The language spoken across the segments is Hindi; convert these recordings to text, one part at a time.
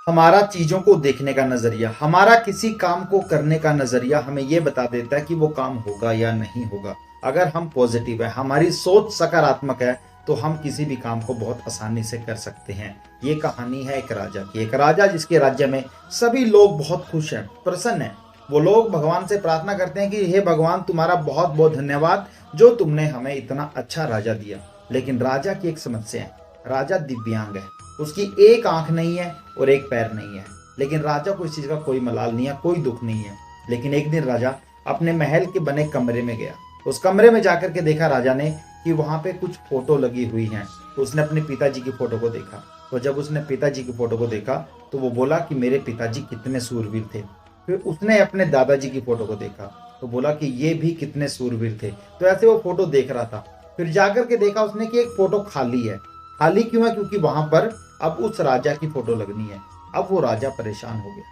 हमारा चीजों को देखने का नजरिया, हमारा किसी काम को करने का नजरिया हमें यह बता देता है कि वो काम होगा या नहीं होगा। अगर हम पॉजिटिव है, हमारी सोच सकारात्मक है, तो हम किसी भी काम को बहुत आसानी से कर सकते हैं। ये कहानी है एक राजा की। एक राजा जिसके राज्य में सभी लोग बहुत खुश हैं, प्रसन्न हैं। वो लोग भगवान से प्रार्थना करते हैं कि हे भगवान, तुम्हारा बहुत बहुत धन्यवाद जो तुमने हमें इतना अच्छा राजा दिया। लेकिन राजा की एक समस्या है, राजा दिव्यांग है, उसकी एक आंख नहीं है और एक पैर नहीं है। लेकिन राजा को इस चीज का कोई मलाल नहीं है, कोई दुख नहीं है। लेकिन एक दिन राजा अपने महल के बने कमरे में गया। उस कमरे में जाकर के देखा राजा ने कि वहां पे कुछ फोटो लगी हुई हैं। तो उसने अपने पिताजी की फोटो को देखा। तो जब उसने पिताजी की फोटो को देखा तो वो बोला कि मेरे पिताजी कितने सूरवीर थे। फिर उसने अपने दादाजी की फोटो को देखा तो बोला कि ये भी कितने सूरवीर थे। तो ऐसे वो फोटो देख रहा था। फिर जाकर के देखा उसने कि एक फोटो खाली है। खाली क्यों है? क्योंकि वहां पर अब उस राजा की फोटो लगनी है। अब वो राजा परेशान हो गया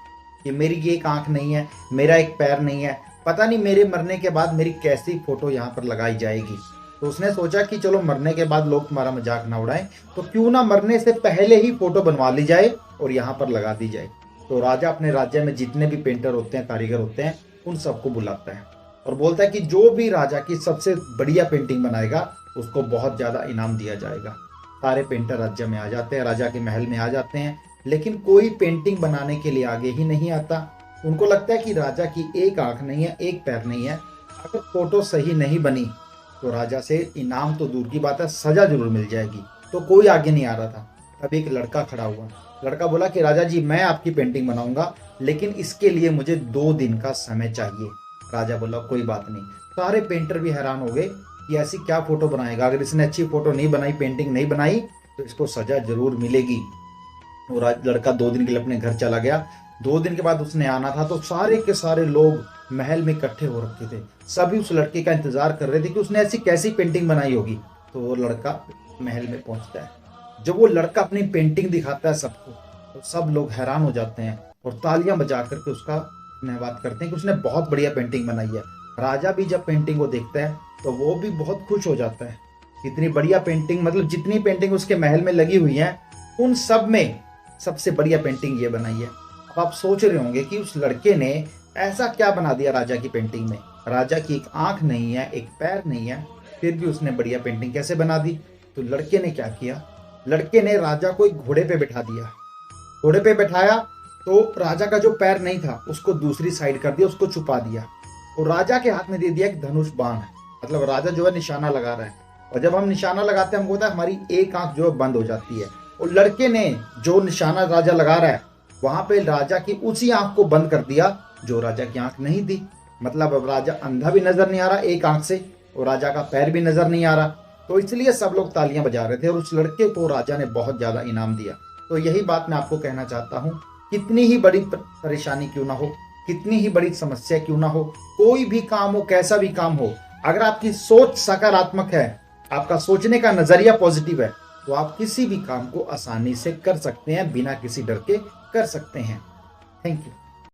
कि मेरी ये एक आंख नहीं है, मेरा एक पैर नहीं है, पता नहीं मेरे मरने के बाद मेरी कैसी फोटो यहाँ पर लगाई जाएगी। तो उसने सोचा कि चलो मरने के बाद लोग तुम्हारा मजाक ना उड़ाएं, तो क्यों ना मरने से पहले ही फोटो बनवा ली जाए और यहाँ पर लगा दी जाए। तो राजा अपने राज्य में जितने भी पेंटर होते हैं, कारीगर होते हैं, उन सबको बुलाता है और बोलता है कि जो भी राजा की सबसे बढ़िया पेंटिंग बनाएगा उसको बहुत ज्यादा इनाम दिया जाएगा। सारे पेंटर राज्य में आ जाते हैं, राजा के महल में आ जाते हैं, लेकिन कोई पेंटिंग बनाने के लिए आगे ही नहीं आता। उनको लगता है कि राजा की एक आंख नहीं है, एक पैर नहीं है, अगर फोटो सही नहीं बनी तो राजा से इनाम तो दूर की बात है, सजा जरूर मिल जाएगी। तो कोई आगे नहीं आ रहा था। तब एक लड़का खड़ा हुआ। लड़का बोला कि राजा जी, मैं आपकी पेंटिंग बनाऊंगा, लेकिन इसके लिए मुझे 2 दिन का समय चाहिए। राजा बोला कोई बात नहीं। सारे पेंटर भी हैरान हो गए कि ऐसी क्या फोटो बनाएगा, अगर इसने अच्छी फोटो नहीं बनाई, पेंटिंग नहीं बनाई, तो इसको सजा जरूर मिलेगी। वो लड़का 2 दिन के लिए अपने घर चला गया। 2 दिन के बाद उसने आना था तो सारे के सारे लोग महल में इकट्ठे हो रखे थे। सभी उस लड़के का इंतजार कर रहे थे कि उसने ऐसी कैसी पेंटिंग बनाई होगी। तो वो लड़का महल में पहुंचता है। जब वो लड़का अपनी पेंटिंग दिखाता है सबको, तो सब लोग हैरान हो जाते हैं और तालियां बजा करके उसका धन्यवाद करते हैं कि उसने बहुत बढ़िया पेंटिंग बनाई है। राजा भी जब पेंटिंग को देखता है तो वो भी बहुत खुश हो जाता है। इतनी बढ़िया पेंटिंग, मतलब जितनी पेंटिंग उसके महल में लगी हुई है, उन सब में सबसे बढ़िया पेंटिंग ये बनाई है। अब आप सोच रहे होंगे कि उस लड़के ने ऐसा क्या बना दिया राजा की पेंटिंग में। राजा की एक आंख नहीं है, एक पैर नहीं है, फिर भी उसने बढ़िया पेंटिंग कैसे बना दी? तो लड़के ने क्या किया, लड़के ने राजा को एक घोड़े पे बैठा दिया। घोड़े पे बैठाया तो राजा का जो पैर नहीं था उसको दूसरी साइड कर दिया, उसको छुपा दिया और राजा के हाथ में दे दिया एक धनुष बाण। मतलब राजा जो है निशाना लगा रहा है, और जब हम निशाना लगाते हैं हमको होता है हमारी एक आंख जो है बंद हो जाती है। और लड़के ने जो निशाना राजा लगा रहा है वहां पे राजा की उसी आंख को बंद कर दिया जो राजा की आंख नहीं थी। मतलब अब राजा अंधा भी नजर नहीं आ रहा एक आंख से, और राजा का पैर भी नजर नहीं आ रहा। तो इसलिए सब लोग तालियां बजा रहे थे और उस लड़के को राजा ने बहुत ज्यादा इनाम दिया। तो यही बात मैं आपको कहना चाहता हूँ, कितनी ही बड़ी परेशानी क्यों ना हो, कितनी ही बड़ी समस्या क्यों ना हो, कोई भी काम हो, कैसा भी काम हो, अगर आपकी सोच सकारात्मक है, आपका सोचने का नजरिया पॉजिटिव है, तो आप किसी भी काम को आसानी से कर सकते हैं, बिना किसी डर के कर सकते हैं। Thank you.